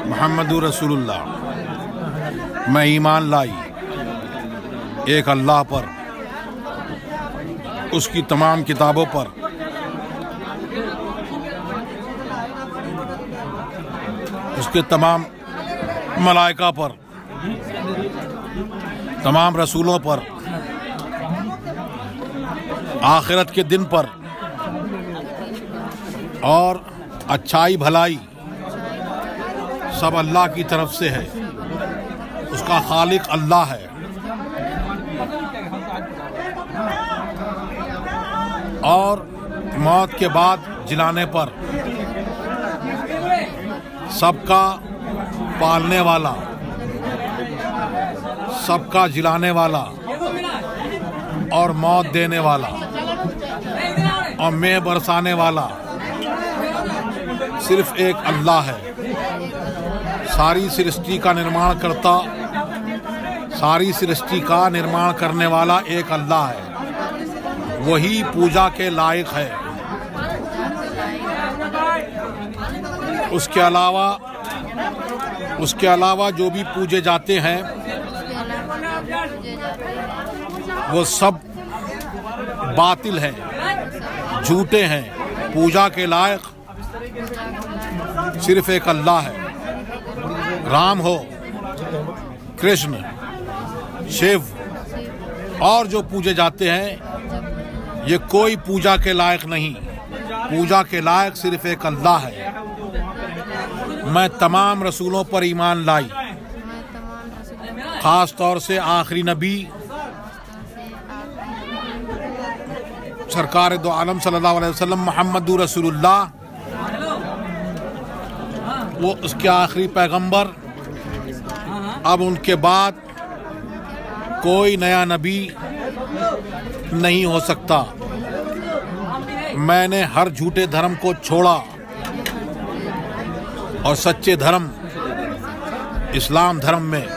मुहम्मदुर रसूलुल्लाह, मैं ईमान लाई एक अल्लाह पर, उसकी तमाम किताबों पर, उसके तमाम मलाइका पर, तमाम रसूलों पर, आखिरत के दिन पर, और अच्छाई भलाई सब अल्लाह की तरफ से है। उसका खालिक अल्लाह है। और मौत के बाद जिलाने पर सबका पालने वाला, सबका जिलाने वाला और मौत देने वाला और मेह बरसाने वाला सिर्फ एक अल्लाह है। सारी सृष्टि का निर्माण करता, सारी सृष्टि का निर्माण करने वाला एक अल्लाह है। वही पूजा के लायक है। उसके अलावा जो भी पूजे जाते हैं वो सब बातिल है, झूठे हैं। पूजा के लायक सिर्फ एक अल्लाह है। राम हो, कृष्ण, शिव और जो पूजे जाते हैं ये कोई पूजा के लायक नहीं। पूजा के लायक सिर्फ एक अल्लाह है। मैं तमाम रसूलों पर ईमान लाई, खास तौर से आखिरी नबी सरकार दो आलम सल्लल्लाहु अलैहि वसल्लम मुहम्मदुर रसूलुल्लाह, वो उसके आखिरी पैगंबर। अब उनके बाद कोई नया नबी नहीं हो सकता। मैंने हर झूठे धर्म को छोड़ा और सच्चे धर्म इस्लाम धर्म में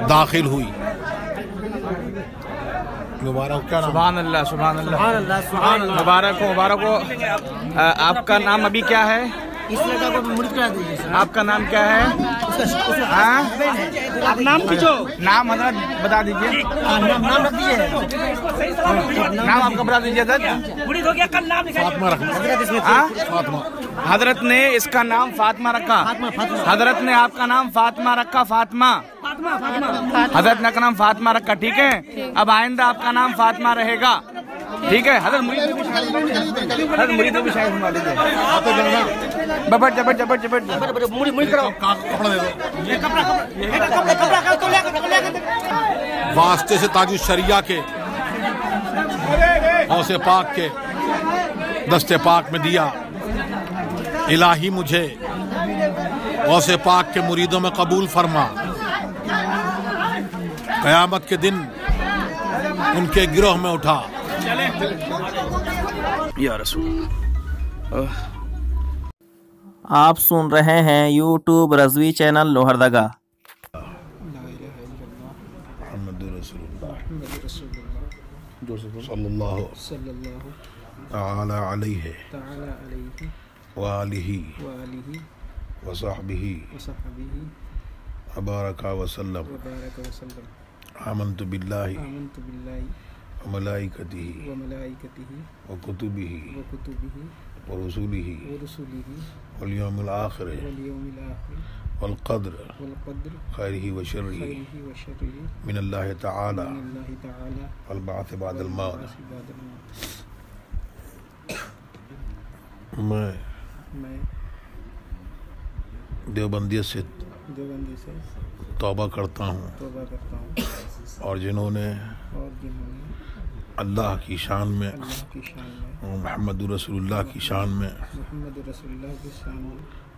दाखिल हुई। मुबारक, क्या नाम? सुभान अल्लाह, सुभान अल्लाह, मुबारक हो। आपका नाम अभी क्या है? आपका नाम क्या है? आप नाम नाम हजरत बता दीजिए। नाम रख दीजिए। नाम आपका बता दीजिए हजरत। फातिमा रखा। हजरत ने इसका नाम फातिमा रखा। हजरत ने आपका नाम फातिमा रखा। फातिमा, हजरत ने आपका नाम फातिमा रखा। ठीक है, अब आइंदा आपका नाम फातिमा रहेगा। ठीक है, हजरत मुरीद भी शायद सुना दीजिए। जबर जबर जबर जबर वास्ते से ताजु शरिया के औसे पाक के दस्ते पाक में दिया। इलाही मुझे औसे पाक के मुरीदों में कबूल फरमा। क़यामत के दिन उनके गिरोह में उठा। या रसूल। आप सुन रहे हैं यूट्यूब रज़वी चैनल लोहरदगा। सल्लल्लाहु तआला अलैहि व आलिहि व सहबिहि वबारक वसल्लम। आमन्तु बिल्लाहि व मलाइकतिहि व कुतुबिहि व रुसुलिहि वल यौमिल आखिर वल क़द्र खैरिहि व शर्रिहि मिनल्लाहि तआला वल बाअथ बअदल मौत। मैं देवबंदियत से तौबा करता हूँ और जिन्होंने अल्लाह की शान में मुहम्मदुर रसूलुल्लाह की शान में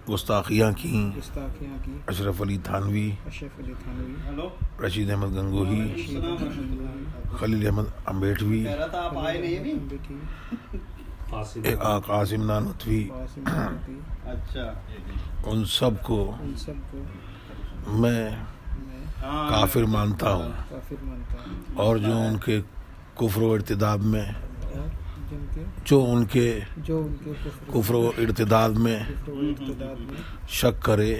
गुस्ताखियाँ की, अशरफ अली थानवी, रशीद अहमद गंगोही, खलील अहमद अम्बेठवी, कासिम नानवी, उन सब को मैं काफिर मानता हूँ और जो उनके कुफ्र व इर्तिदाद में जो उनके कुफ्र व इर्तिदाद में शक करे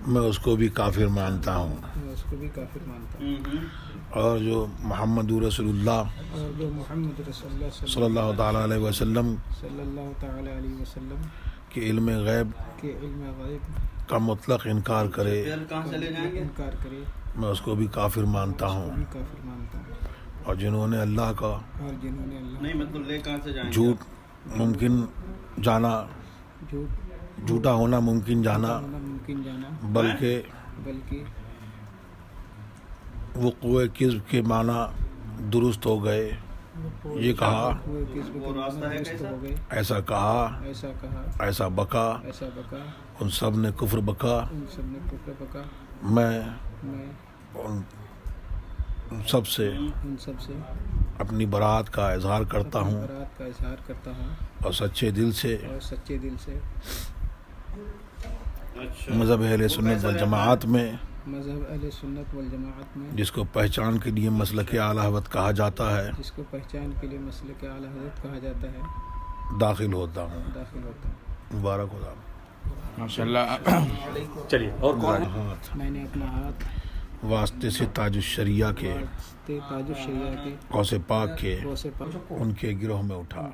मैं उसको भी काफिर मानता हूँ। और जो मोहम्मद रसूलुल्लाह सल्लल्लाहु ताला अलैहि वसल्लम के इल्म गैब का मुतलक इनकार करे मैं उसको भी काफिर मानता हूँ। और जिन्होंने अल्लाह का झूठ मुमकिन जाना, झूठा होना मुमकिन जाना, बल्कि वक़ूए किज़्ब के माना दुरुस्त हो गए, ये कहा, ऐसा कहा, ऐसा बका, उन सब ने कुफ्र बका। मैं उन सबसे अपनी बरात का इजहार करता हूँ और सच्चे दिल से मज़हब अहले सुन्नत वल जमाअत में जिसको पहचान के लिए मसलक आला हज़रत कहा जाता है, दाखिल होता हूँ। मुबारक हो माशाल्लाह। चलिए और कौन? मैंने अपना हाथ वास्ते से ताजुश्शरिया के कौसे पाक के उनके गिरोह में उठा।